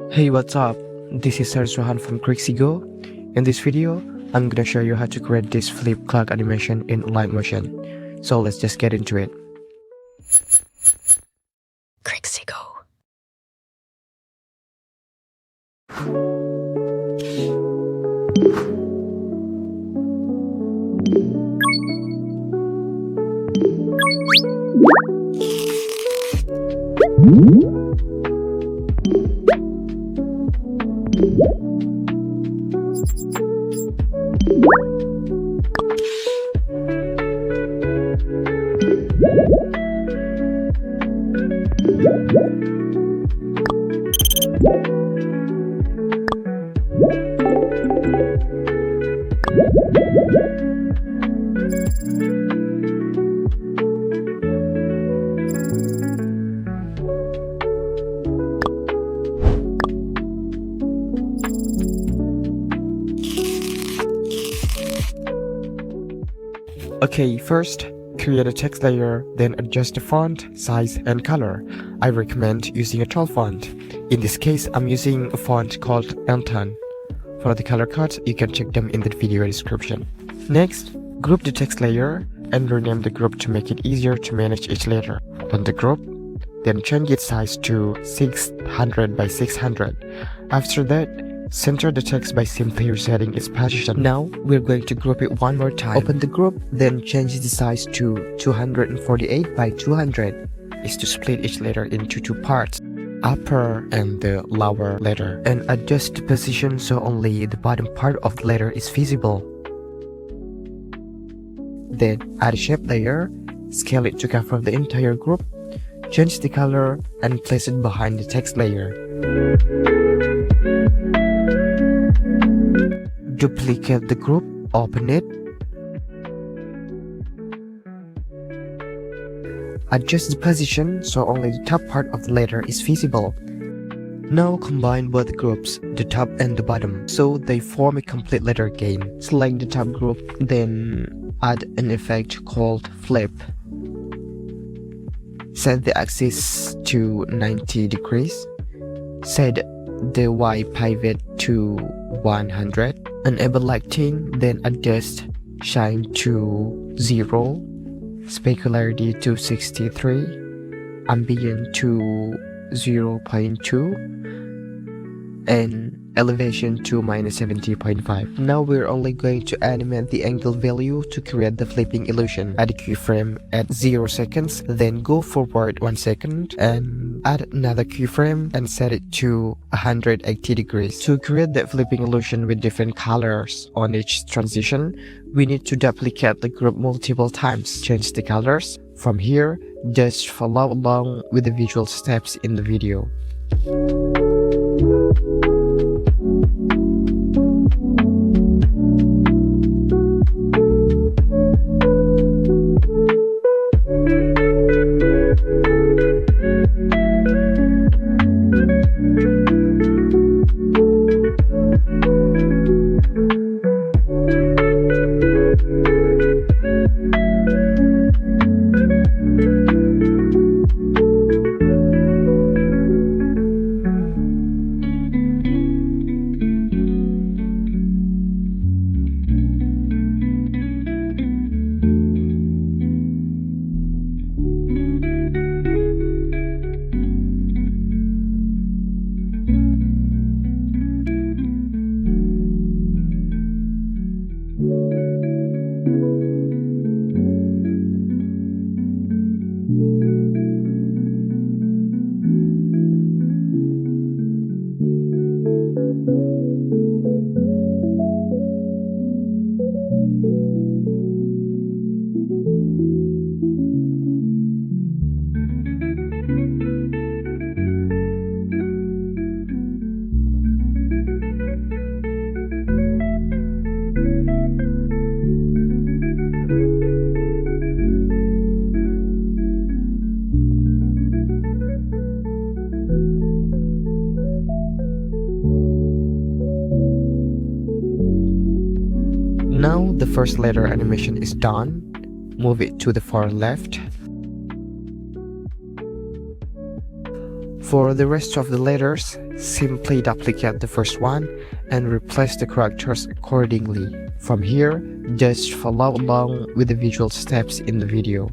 Hey, what's up? This is Rohan from CRIXIGO. In this video, I'm gonna show you how to create this flip clock animation in Alight Motion. So let's just get into it. CRIXIGO. Okay, first, create a text layer, then adjust the font, size, and color. I recommend using a tall font. In this case, I'm using a font called Anton. For the color codes, you can check them in the video description. Next, group the text layer and rename the group to make it easier to manage each letter. Open the group, then change its size to 600 by 600. After that, center the text by simply resetting its position. Now, we're going to group it one more time. Open the group, then change the size to 248 by 200. Is to split each letter into two parts, upper and the lower letter, and adjust the position so only the bottom part of the letter is visible. Then add a shape layer, scale it to cover the entire group, change the color, and place it behind the text layer. Duplicate the group, open it, adjust the position so only the top part of the letter is visible. Now combine both groups, the top and the bottom, so they form a complete letter game. Select the top group, then add an effect called flip. Set the axis to 90 degrees. Set the Y pivot to 100. Enable lighting, then adjust shine to 0, specularity to 63, ambient to 0.2, and elevation to -70.5. Now we're only going to animate the angle value to create the flipping illusion. Add a keyframe at 0 seconds, then go forward 1 second and add another keyframe and set it to 180 degrees. To create the flipping illusion with different colors on each transition, we need to duplicate the group multiple times. Change the colors. From here, just follow along with the visual steps in the video. Now the first letter animation is done. Move it to the far left. For the rest of the letters, simply duplicate the first one and replace the characters accordingly. From here, just follow along with the visual steps in the video.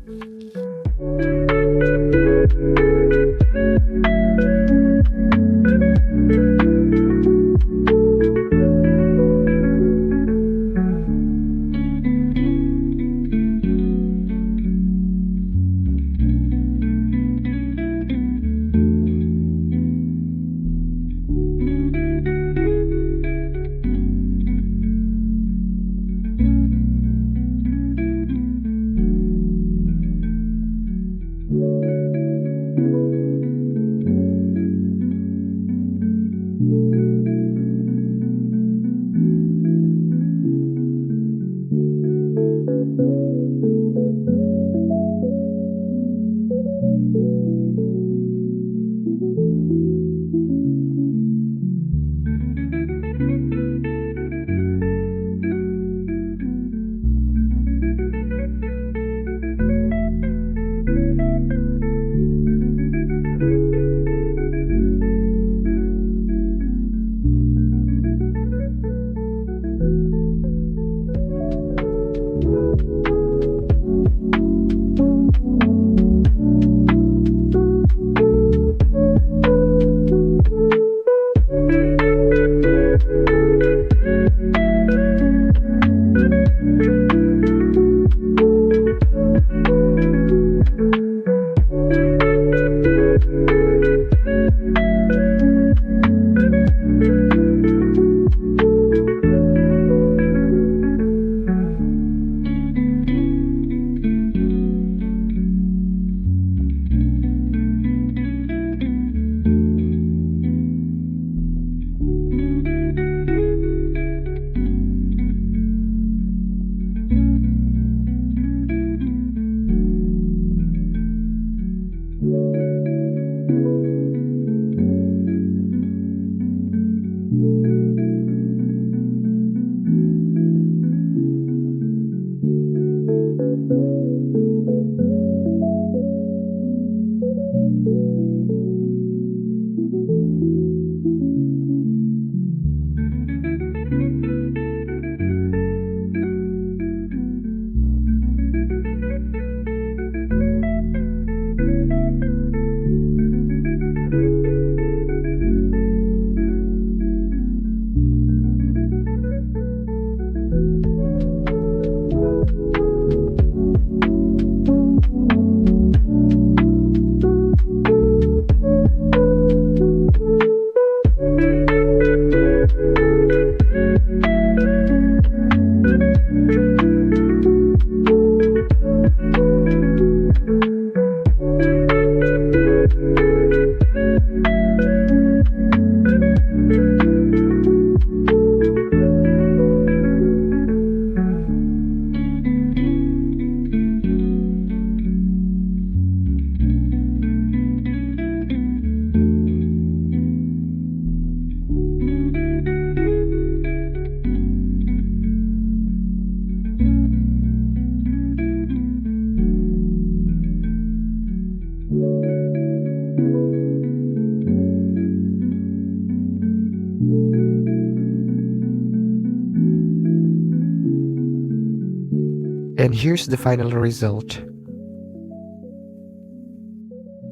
And here's the final result.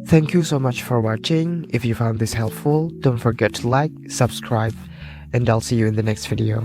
Thank you so much for watching. If you found this helpful, don't forget to like, subscribe, and I'll see you in the next video.